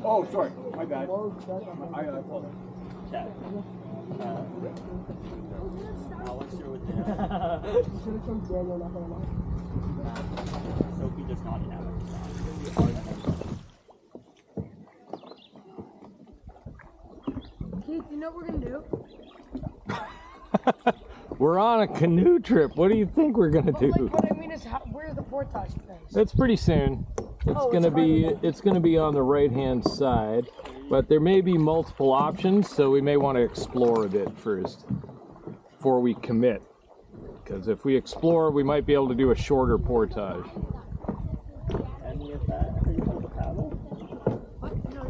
Oh, sorry, my bad. I apologize. Chat. Alex, you're with Sophie does not have Keith, you know what we're gonna do? We're on a canoe trip. What do you think we're gonna do? Like, what I mean is, where's the portage place? It's pretty soon. It's gonna be on the right-hand side, but there may be multiple options, so we may want to explore a bit first before we commit. Because if we explore, we might be able to do a shorter portage. any of that. Are you on the paddle? What? No,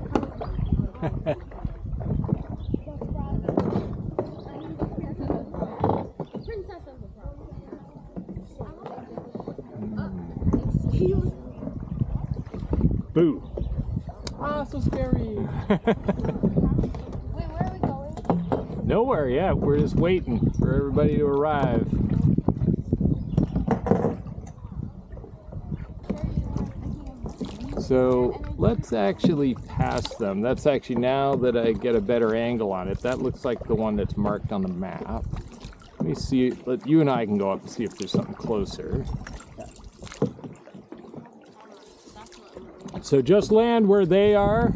Boo. Ah, so scary. Wait, where are we going? Nowhere yet. We're just waiting for everybody to arrive. So let's actually pass them. That's actually, now that I get a better angle on it, that looks like the one that's marked on the map. Let me see. You and I can go up and see if there's something closer. So just land where they are.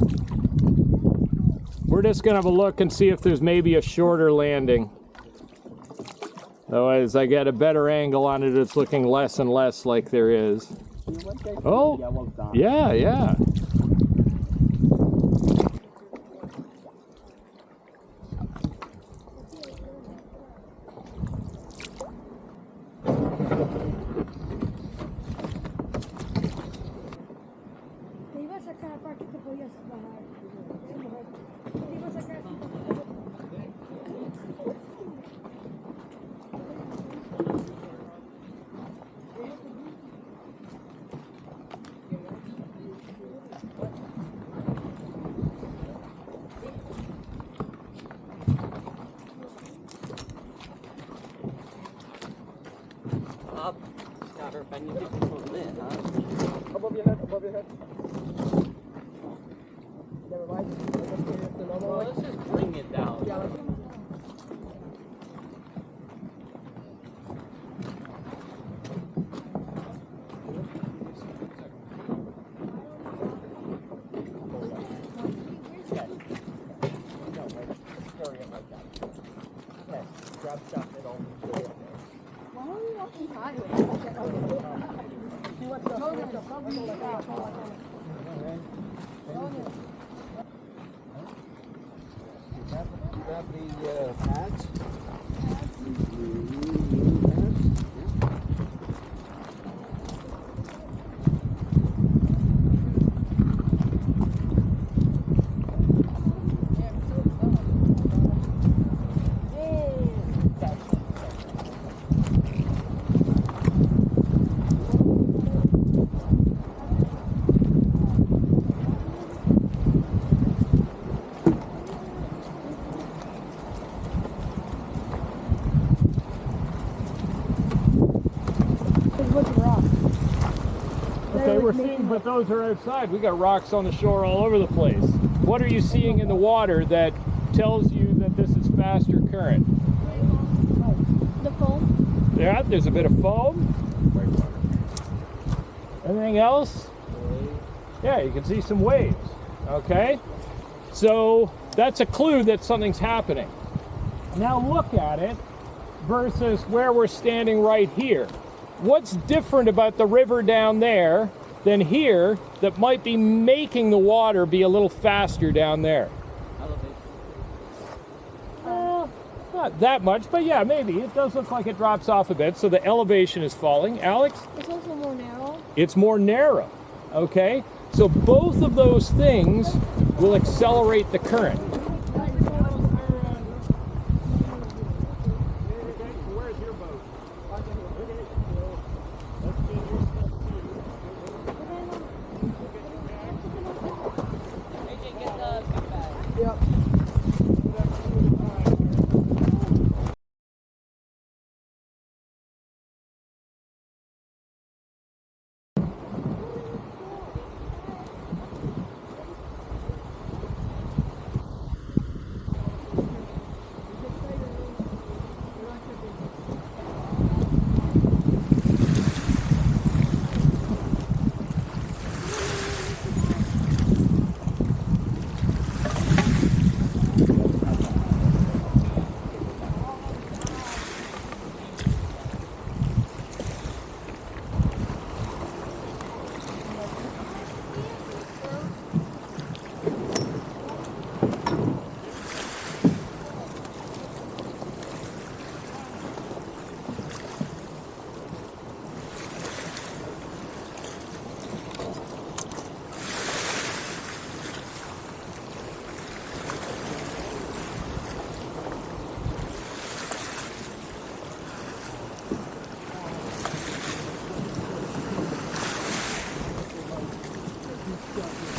We're just gonna have a look and see if there's maybe a shorter landing. Otherwise, I get a better angle on it, it's looking less and less like there is. Oh, yeah, yeah. Te iba a sacar aparte que podías bajar. Te iba a sacar así. Up. Got her bending it a bit, huh? Above your head, above your head. Well, let's just bring it down. Grab stuff and all. Why are we walking sideways? Grab the pads. Okay, we're seeing, but those are outside. We got rocks on the shore all over the place. What are you seeing in the water that tells you that this is faster current? The foam? Yeah, there's a bit of foam. Anything else? Yeah, you can see some waves. Okay, so that's a clue that something's happening. Now look at it versus where we're standing right here. What's different about the river down there than here that might be making the water be a little faster down there? Not that much, but yeah, maybe. It does look like it drops off a bit, so the elevation is falling. Alex? It's also more narrow. It's more narrow, okay? So both of those things will accelerate the current.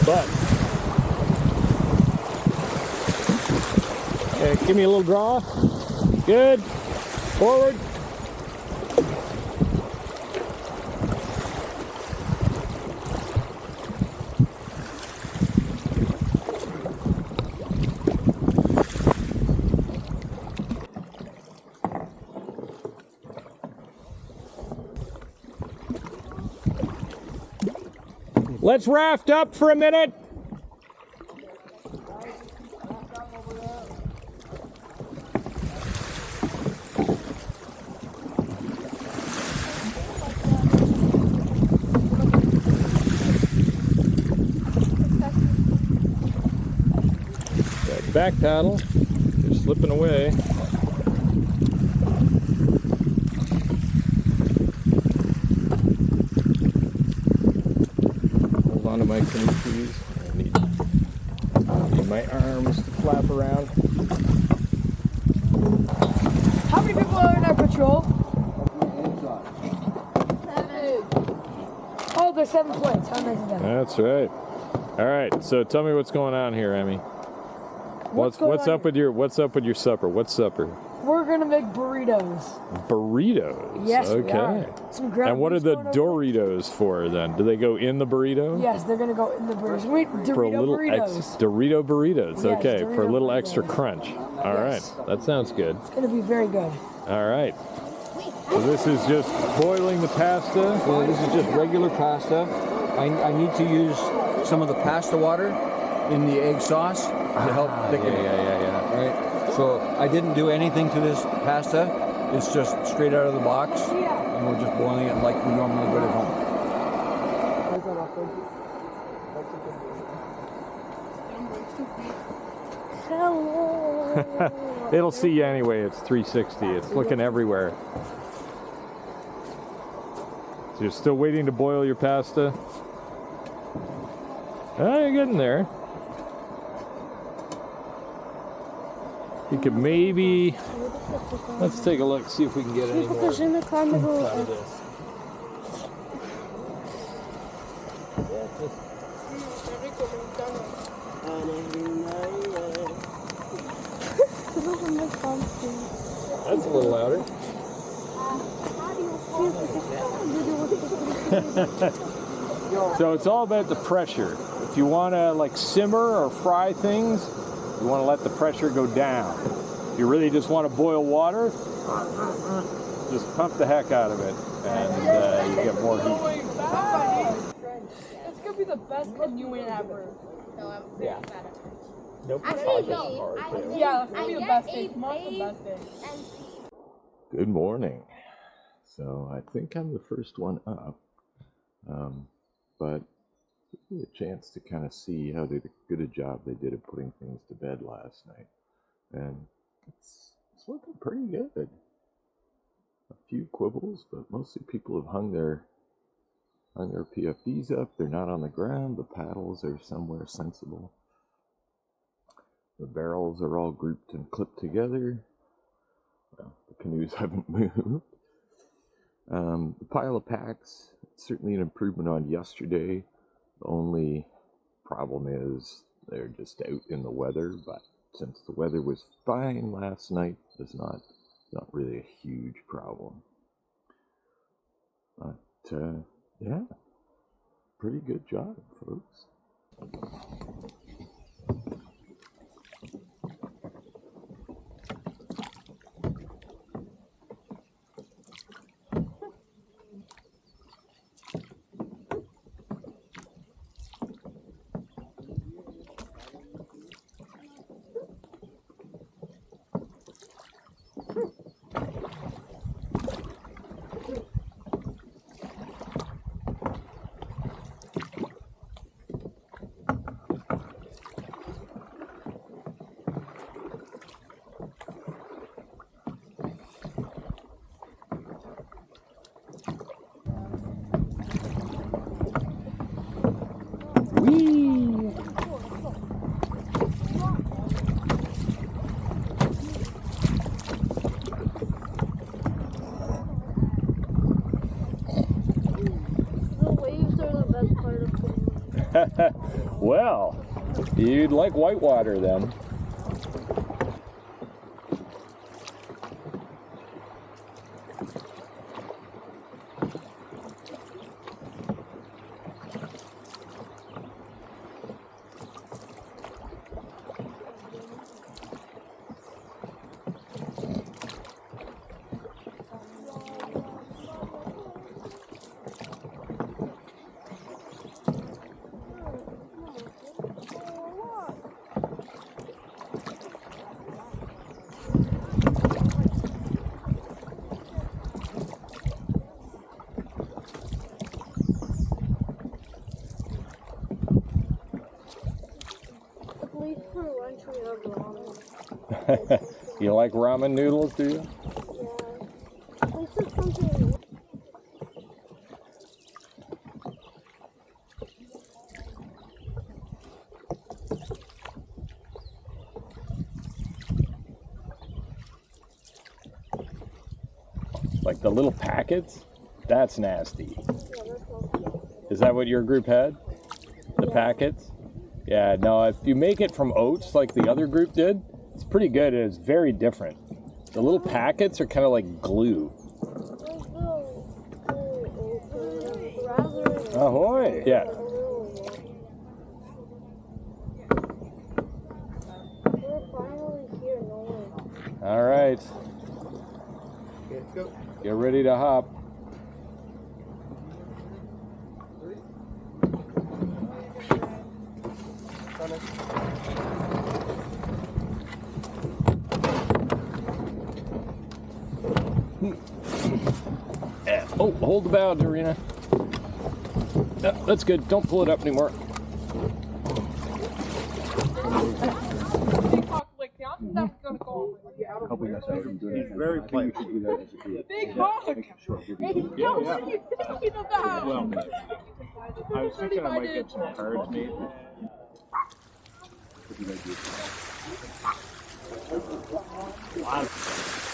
But okay, give me a little draw. Good. Forward. Let's raft up for a minute. Back paddle, you're slipping away. Hold on to my canoe, please. I need my arms to flap around. How many people are in our patrol? 7. Oh, there's 7 planes. How nice is that? That's right. All right, so tell me what's going on here, Emmy. What's up with your supper? What's supper? We're gonna make burritos. Burritos? Yes, okay. we are. Some ground And what are beef the going over there. Doritos for then? Do they go in the burrito? Yes, they're gonna go in the burritos. Wait, Dorito For a little burritos. Dorito burritos. Yes, okay, for a Dorito little burritos. extra crunch. All Yes. right, that sounds good. It's gonna be very good. All right. So this is just boiling the pasta. So this is just regular pasta. I need to use some of the pasta water in the egg sauce to help thicken it. Yeah. Right? So I didn't do anything to this pasta. It's just straight out of the box, and we're just boiling it like we normally would at home. Hello. It'll see you anyway. It's 360. It's looking everywhere. So you're still waiting to boil your pasta? Oh, you're getting there. You could maybe... Let's take a look, see if we can get any more out of this. That's a little louder. So it's all about the pressure. If you want to like simmer or fry things, you want to let the pressure go down. If you really just want to boil water, just pump the heck out of it, and you get more heat. It's gonna be the best canoeing ever. Yeah. Nope. Yeah, it's gonna be the best day. Tomorrow's the best day. Good morning. So I think I'm the first one up, but it gave me a chance to kind of see how good a job they did of putting things to bed last night, and it's looking pretty good. A few quibbles, but mostly people have hung their PFDs up. They're not on the ground. The paddles are somewhere sensible. The barrels are all grouped and clipped together. Well, the canoes haven't moved. The pile of packs, certainly an improvement on yesterday. The only problem is they're just out in the weather, but since the weather was fine last night, it's not really a huge problem. But, yeah, pretty good job, folks. Well, you'd like whitewater then. At least for lunch we have ramen. You like ramen noodles, do you? Yeah. At least it's something. Like the little packets? That's nasty. Yeah, that's all. Is that what your group had? The packets? Yeah, no, if you make it from oats like the other group did, it's pretty good and it's very different. The little packets are kind of like glue. Ahoy! Yeah. We're finally here, Nolan. All right. Okay, let's go. Get ready to hop. Oh, hold the bow, Dorina. No, that's good. Don't pull it up anymore. Very plain. Big hog! Hey, yo, what are you thinking about? Well, I was thinking I might get some cards made. What did I do?